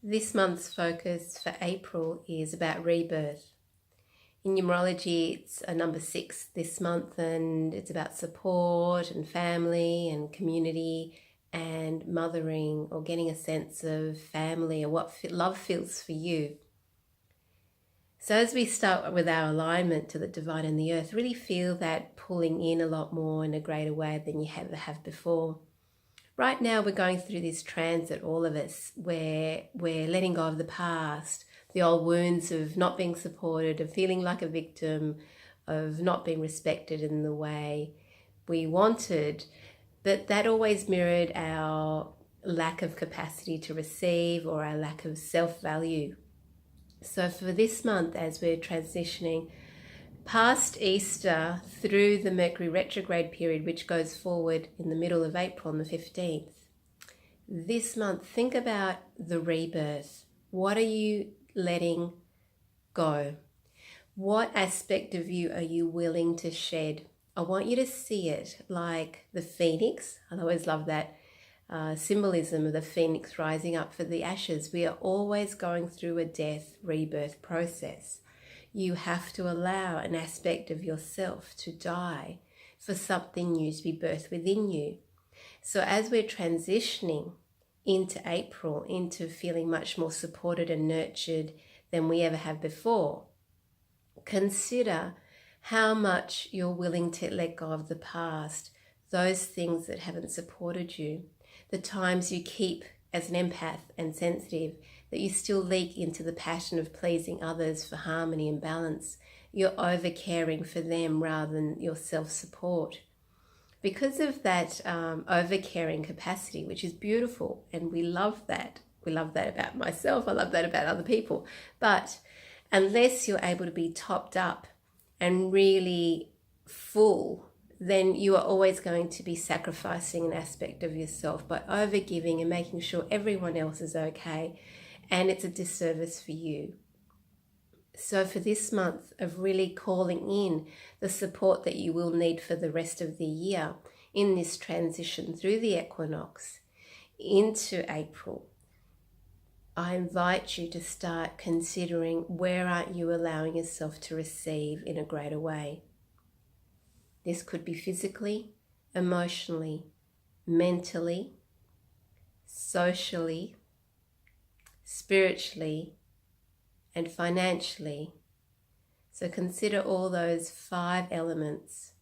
This month's focus for April is about rebirth. In numerology, it's a number 6 this month, and it's about support and family and community and mothering, or getting a sense of family or what love feels for you. So as we start with our alignment to the divine and the earth, really feel that pulling in a lot more in a greater way than you ever have before. Right now we're going through this transit, all of us, where we're letting go of the past, the old wounds of not being supported, of feeling like a victim, of not being respected in the way we wanted. But that always mirrored our lack of capacity to receive, or our lack of self-value. So for this month, as we're transitioning past Easter through the Mercury retrograde period, which goes forward in the middle of April on the 15th. This month, think about the rebirth. What are you letting go? What aspect of you are you willing to shed? I want you to see it like the phoenix. I always love that symbolism of the phoenix rising up for the ashes. We are always going through a death rebirth process. You have to allow an aspect of yourself to die for something new to be birthed within you. So as we're transitioning into April, into feeling much more supported and nurtured than we ever have before, consider how much you're willing to let go of the past, those things that haven't supported you, the times you keep as an empath and sensitive, that you still leak into the pattern of pleasing others for harmony and balance. You're over caring for them rather than your self-support. Because of that over caring capacity, which is beautiful, and we love that. We love that about myself. I love that about other people. But unless you're able to be topped up and really full, then you are always going to be sacrificing an aspect of yourself by overgiving and making sure everyone else is okay. And it's a disservice for you. So for this month of really calling in the support that you will need for the rest of the year in this transition through the equinox into April, I invite you to start considering, where aren't you allowing yourself to receive in a greater way? This could be physically, emotionally, mentally, socially, spiritually, and financially. So consider all those 5 elements,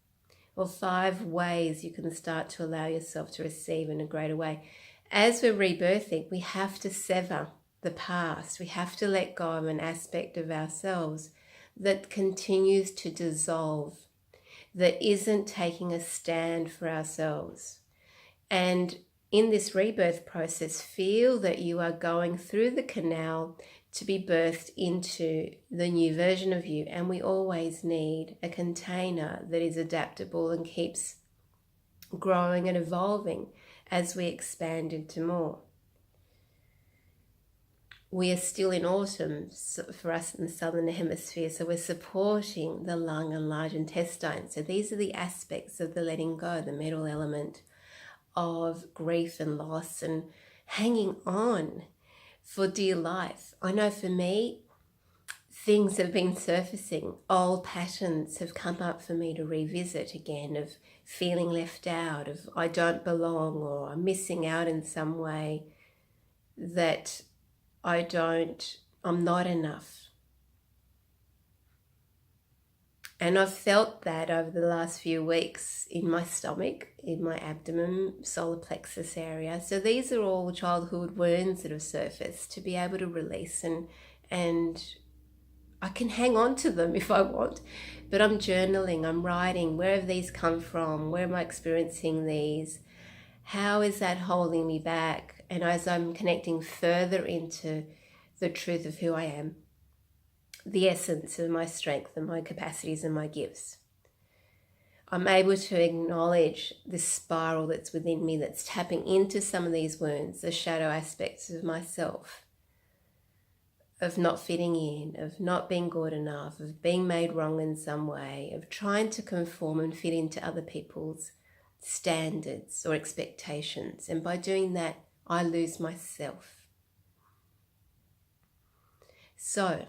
or 5 ways you can start to allow yourself to receive in a greater way. As we're rebirthing, we have to sever the past. We have to let go of an aspect of ourselves that continues to dissolve, that isn't taking a stand for ourselves. And in this rebirth process, feel that you are going through the canal to be birthed into the new version of you. And we always need a container that is adaptable and keeps growing and evolving as we expand into more. We are still in autumn for us in the southern hemisphere, so we're supporting the lung and large intestine. So these are the aspects of the letting go, the metal element of grief and loss and hanging on for dear life. I know for me, things have been surfacing. Old patterns have come up for me to revisit again, of feeling left out, of I don't belong, or I'm missing out in some way, that I'm not enough. And I've felt that over the last few weeks in my stomach, in my abdomen, solar plexus area. So these are all childhood wounds that have surfaced to be able to release, and I can hang on to them if I want, but I'm journaling, I'm writing, where have these come from? Where am I experiencing these? How is that holding me back? And as I'm connecting further into the truth of who I am, the essence of my strength and my capacities and my gifts, I'm able to acknowledge this spiral that's within me, that's tapping into some of these wounds, the shadow aspects of myself, of not fitting in, of not being good enough, of being made wrong in some way, of trying to conform and fit into other people's standards or expectations. And by doing that, I lose myself. So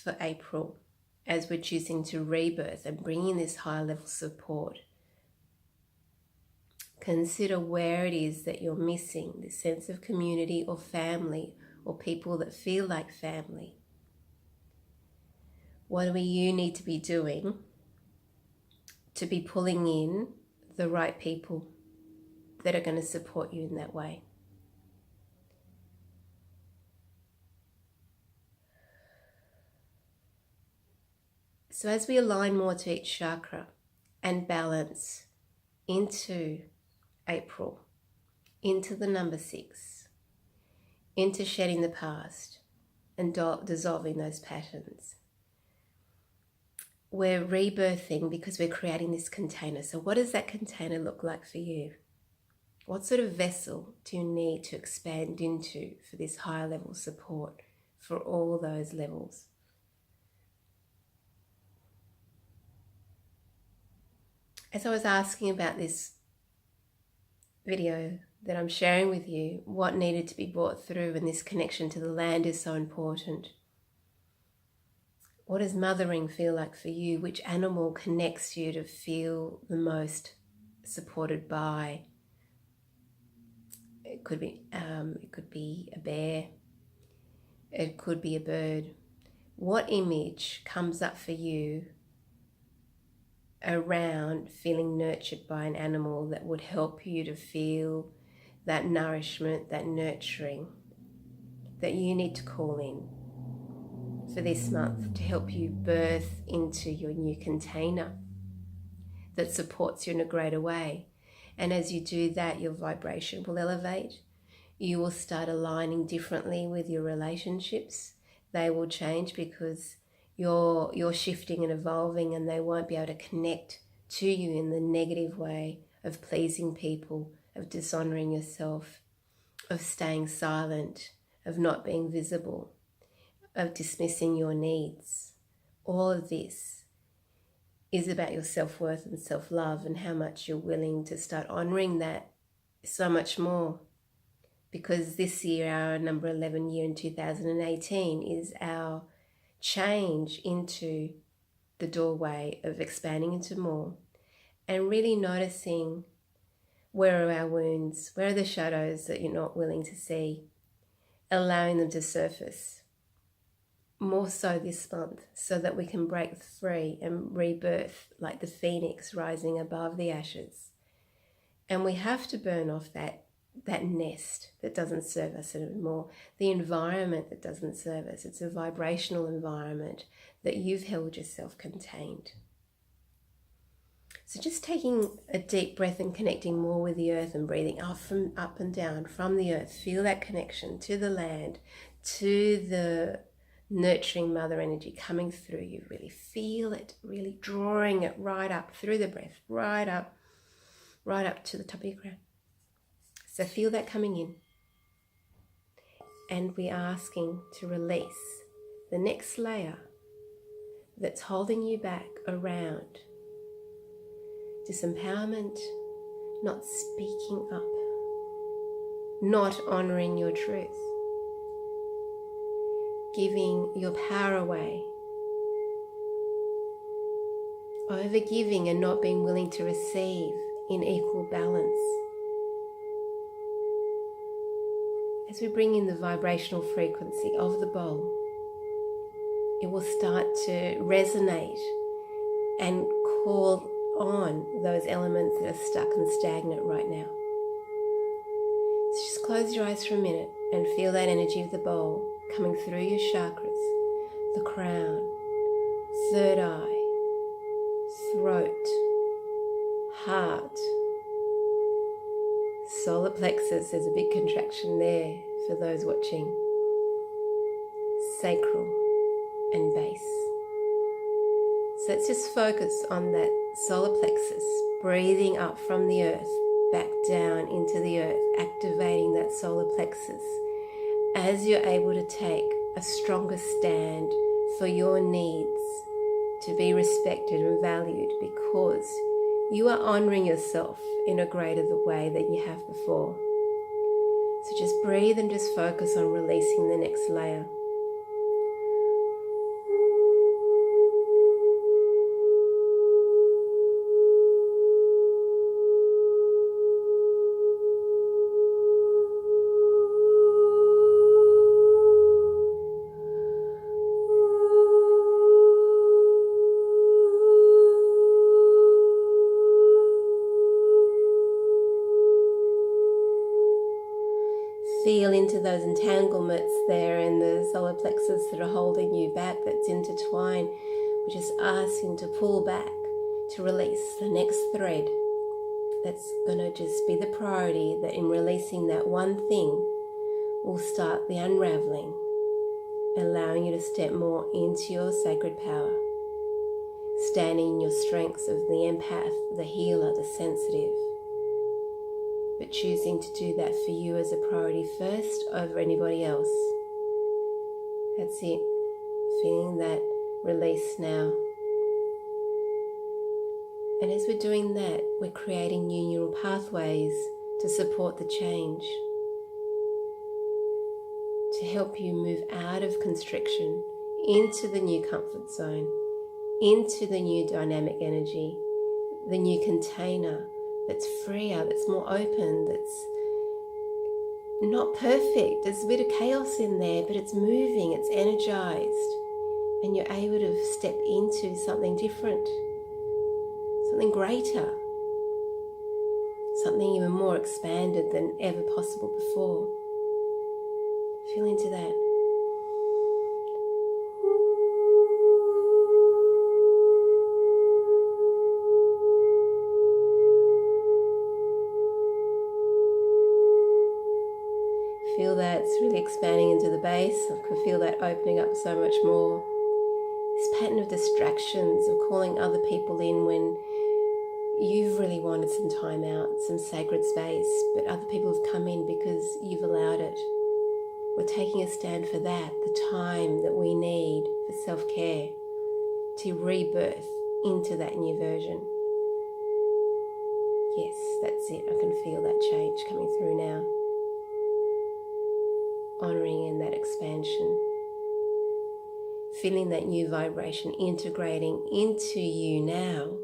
for April, as we're choosing to rebirth and bring in this higher level support, consider where it is that you're missing this sense of community or family or people that feel like family. What do you need to be doing to be pulling in the right people that are going to support you in that way? So as we align more to each chakra and balance into April, into the number 6, into shedding the past and dissolving those patterns, we're rebirthing because we're creating this container. So what does that container look like for you? What sort of vessel do you need to expand into for this higher level support for all those levels? As I was asking about this video that I'm sharing with you, what needed to be brought through, and this connection to the land is so important. What does mothering feel like for you? Which animal connects you to feel the most supported by? It could be a bear. It could be a bird. What image comes up for you around feeling nurtured by an animal that would help you to feel that nourishment, that nurturing that you need to call in for this month to help you birth into your new container that supports you in a greater way? And as you do that, your vibration will elevate. You will start aligning differently with your relationships. They will change because you're shifting and evolving, and they won't be able to connect to you in the negative way of pleasing people, of dishonoring yourself, of staying silent, of not being visible, of dismissing your needs. All of this is about your self-worth and self-love and how much you're willing to start honoring that so much more. Because this year, our number 11 year in 2018, is our change into the doorway of expanding into more and really noticing where are our wounds, where are the shadows that you're not willing to see, allowing them to surface more so this month so that we can break free and rebirth like the phoenix rising above the ashes. And we have to burn off that nest that doesn't serve us anymore, the environment that doesn't serve us. It's a vibrational environment that you've held yourself contained. So just taking a deep breath and connecting more with the earth and breathing up and down from the earth. Feel that connection to the land, to the nurturing mother energy coming through you. Really feel it, really drawing it right up through the breath, right up to the top of your crown. So feel that coming in. And we're asking to release the next layer that's holding you back around disempowerment, not speaking up, not honoring your truth, giving your power away, overgiving and not being willing to receive in equal balance. As we bring in the vibrational frequency of the bowl, it will start to resonate and call on those elements that are stuck and stagnant right now. So just close your eyes for a minute and feel that energy of the bowl coming through your chakras, the crown, third eye, throat, heart, solar plexus. There's a big contraction there for those watching. Sacral and base. So let's just focus on that solar plexus, breathing up from the earth, back down into the earth, activating that solar plexus as you're able to take a stronger stand for your needs to be respected and valued, because you are honoring yourself in a greater way than you have before. So just breathe and just focus on releasing the next layer. entanglements there in the solar plexus that are holding you back, that's intertwined. We're just asking to pull back, to release the next thread. That's going to just be the priority, that in releasing that one thing will start the unraveling, allowing you to step more into your sacred power, standing in your strengths of the empath, the healer, the sensitive, but choosing to do that for you as a priority first over anybody else. That's it. Feeling that release now. And as we're doing that, we're creating new neural pathways to support the change, to help you move out of constriction into the new comfort zone, into the new dynamic energy, the new container that's freer, that's more open, that's not perfect. There's a bit of chaos in there, but it's moving, it's energized, and you're able to step into something different, something greater, something even more expanded than ever possible before. Feel into that. Feel that it's really expanding into the base. I can feel that opening up so much more. This pattern of distractions, of calling other people in when you've really wanted some time out, some sacred space, but other people have come in because you've allowed it. We're taking a stand for that, the time that we need for self-care to rebirth into that new version. Yes, that's it. I can feel that change coming through now. Honoring in that expansion. Feeling that new vibration integrating into you now,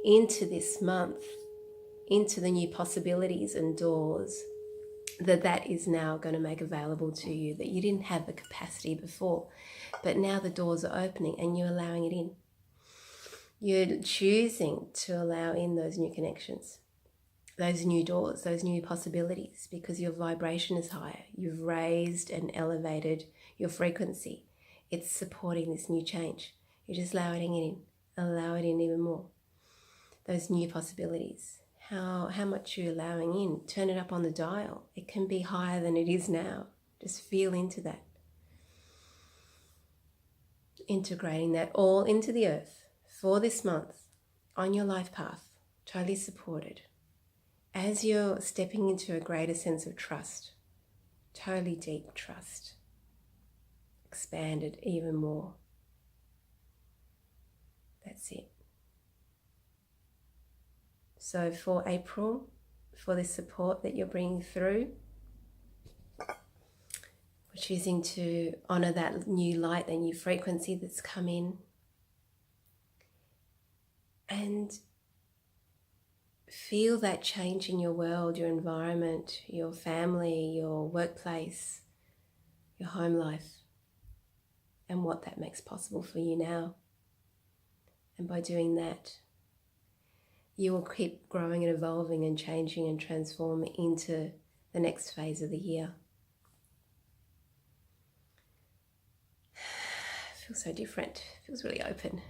into this month, into the new possibilities and doors that is now going to make available to you, that you didn't have the capacity before, but now the doors are opening and you're allowing it in. You're choosing to allow in those new connections, those new doors, those new possibilities, because your vibration is higher. You've raised and elevated your frequency. It's supporting this new change. You're just allowing it in. Allow it in even more. Those new possibilities. How much you're allowing in. Turn it up on the dial. It can be higher than it is now. Just feel into that. Integrating that all into the earth for this month on your life path. Totally supported. As you're stepping into a greater sense of trust, totally deep trust, expanded even more. That's it. So for April, for this support that you're bringing through, we're choosing to honor that new light, that new frequency that's come in, and feel that change in your world, your environment, your family, your workplace, your home life, and what that makes possible for you now. And by doing that, you will keep growing and evolving and changing and transforming into the next phase of the year. It feels so different. It feels really open.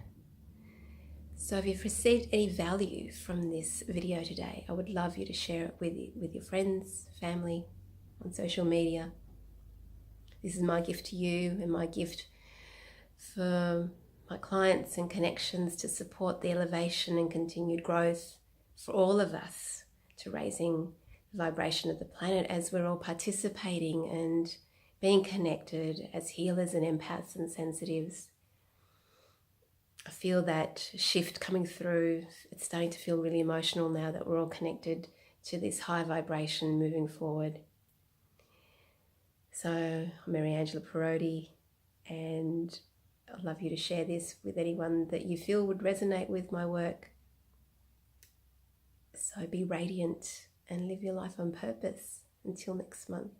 So if you've received any value from this video today, I would love you to share it with your friends, family, on social media. This is my gift to you and my gift for my clients and connections to support the elevation and continued growth for all of us, to raising the vibration of the planet as we're all participating and being connected as healers and empaths and sensitives. I feel that shift coming through. It's starting to feel really emotional now that we're all connected to this high vibration moving forward. So I'm Mary Angela Perotti, and I'd love you to share this with anyone that you feel would resonate with my work. So be radiant and live your life on purpose. Until next month.